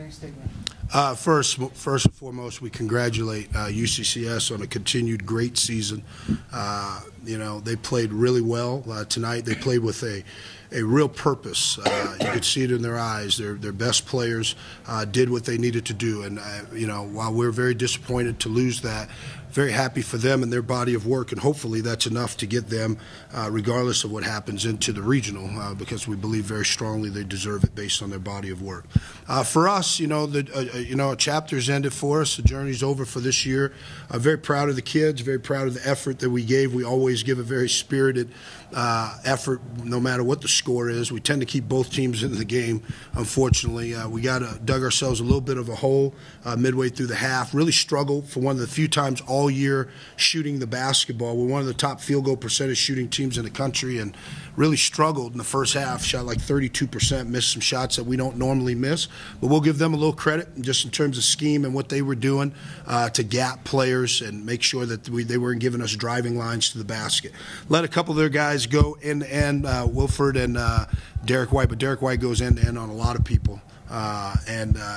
Thanks for taking it. First and foremost, we congratulate UCCS on a continued great season. They played really well tonight. They played with a real purpose. You could see it in their eyes. Their best players did what they needed to do. And, while we're very disappointed to lose that, very happy for them and their body of work, and hopefully that's enough to get them, regardless of what happens, into the regional, because we believe very strongly they deserve it based on their body of work. For us, a chapter's ended for us. The journey's over for this year. I'm very proud of the kids, very proud of the effort that we gave. We always give a very spirited effort, no matter what the score is. We tend to keep both teams in the game, unfortunately. We dug ourselves a little bit of a hole midway through the half. Really struggled for one of the few times all year shooting the basketball. We're one of the top field goal percentage shooting teams in the country, and really struggled in the first half. Shot like 32%, missed some shots that we don't normally miss. But we'll give them a little credit just in terms of scheme and what they were doing to gap players and make sure that they weren't giving us driving lines to the basket. Let a couple of their guys go end-to-end, Wilford and Derek White, but Derek White goes end-to-end on a lot of people.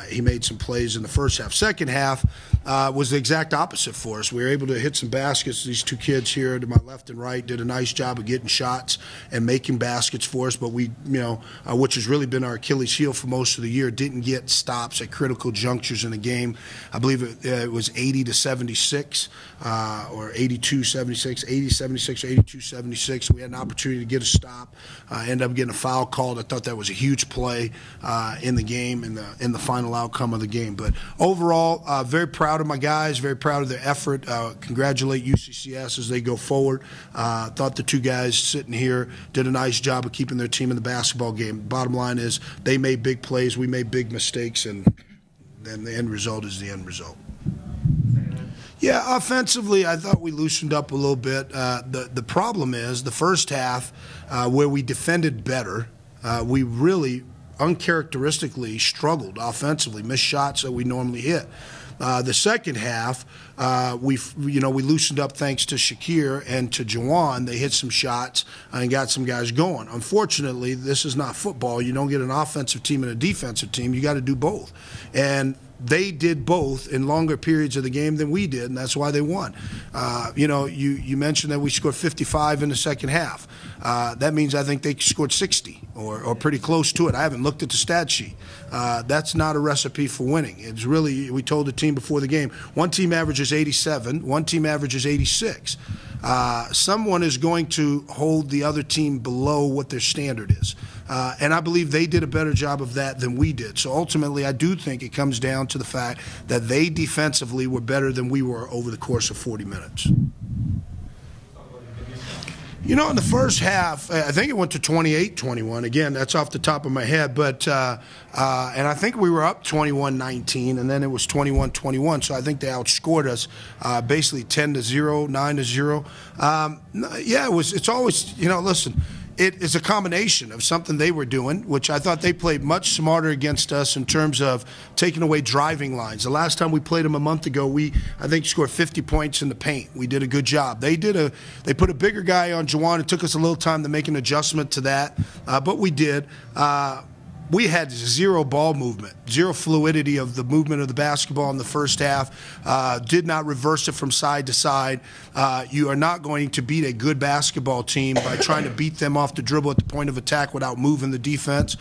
He made some plays in the first half. Second half was the exact opposite for us. We were able to hit some baskets. These two kids here to my left and right did a nice job of getting shots and making baskets for us, but we, which has really been our Achilles heel for most of the year, didn't get stops at critical junctures in the game. I believe it was 80-76 or 82-76, 80-76 or 82-76. We had an opportunity to get a stop, ended up getting a foul called. I thought that was a huge play in the game, in the final outcome of the game. But overall, very proud of my guys, very proud of their effort. Congratulate UCCS as they go forward. Thought the two guys sitting here did a nice job of keeping their team in the basketball game. Bottom line is they made big plays, we made big mistakes, and then the end result is the end result. Yeah, offensively, I thought we loosened up a little bit. The problem is the first half, where we defended better, we really uncharacteristically struggled offensively, missed shots that we normally hit. The second half, we loosened up thanks to Shakir and to Juwan. They hit some shots and got some guys going. Unfortunately, this is not football. You don't get an offensive team and a defensive team. You got to do both. And they did both in longer periods of the game than we did, and that's why they won. You mentioned that we scored 55 in the second half. That means I think they scored 60 or pretty close to it. I haven't looked at the stat sheet. That's not a recipe for winning. It's really, we told the team before the game, one team averages 87, one team averages 86. Someone is going to hold the other team below what their standard is. And I believe they did a better job of that than we did. So ultimately, I do think it comes down to the fact that they defensively were better than we were over the course of 40 minutes. In the first half, I think it went to 28-21. Again, that's off the top of my head. But and I think we were up 21-19, and then it was 21-21. So I think they outscored us basically 10-0, 9-0. Yeah, it's always, listen, it is a combination of something they were doing, which I thought they played much smarter against us in terms of taking away driving lines. The last time we played them a month ago, I think scored 50 points in the paint. We did a good job. They put a bigger guy on Juwan. It took us a little time to make an adjustment to that, but we did. We had zero ball movement, zero fluidity of the movement of the basketball in the first half, did not reverse it from side to side. You are not going to beat a good basketball team by trying to beat them off the dribble at the point of attack without moving the defense.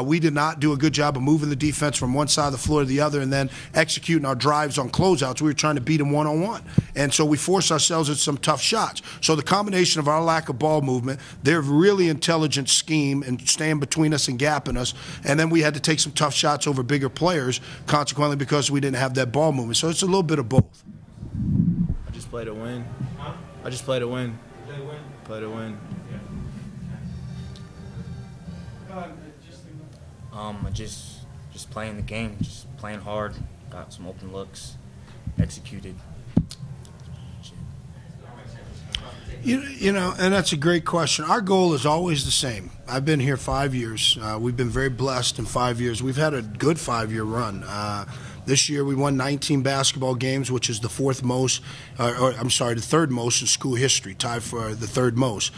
We did not do a good job of moving the defense from one side of the floor to the other and then executing our drives on closeouts. We were trying to beat them one-on-one. And so we forced ourselves into some tough shots. So the combination of our lack of ball movement, their really intelligent scheme and staying between us and gapping us, and then we had to take some tough shots over bigger players, consequently, because we didn't have that ball movement. So it's a little bit of both. I just play to win. I just play to win. Play to win. Just playing the game, just playing hard. Got some open looks, executed. And that's a great question. Our goal is always the same. I've been here 5 years. We've been very blessed in 5 years. We've had a good 5-year run. This year we won 19 basketball games, which is the third most in school history, tied for the third most.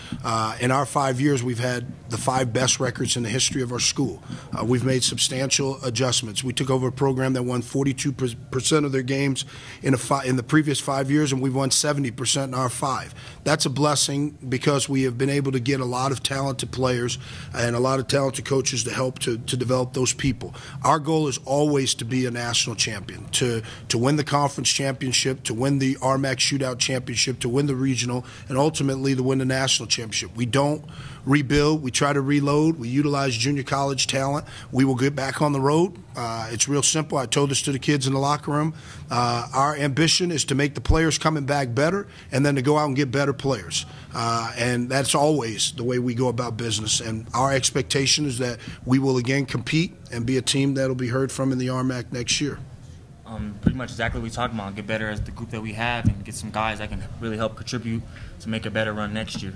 In our 5 years, we've had the 5 best records in the history of our school. We've made substantial adjustments. We took over a program that won 42% of their games in the previous 5 years, and we've won 70% in our 5. That's a blessing because we have been able to get a lot of talented players and a lot of talented coaches to help to develop those people. Our goal is always to be a national champion, to win the conference championship, to win the RMAC Shootout championship, to win the regional, and ultimately to win the national championship. We don't rebuild. We try to reload. We utilize junior college talent. We will get back on the road. It's real simple. I told this to the kids in the locker room. Our ambition is to make the players coming back better and then to go out and get better players. And that's always the way we go about business. And our expectation is that we will again compete and be a team that will be heard from in the RMAC next year. Pretty much exactly what we talked about. Get better as the group that we have and get some guys that can really help contribute to make a better run next year.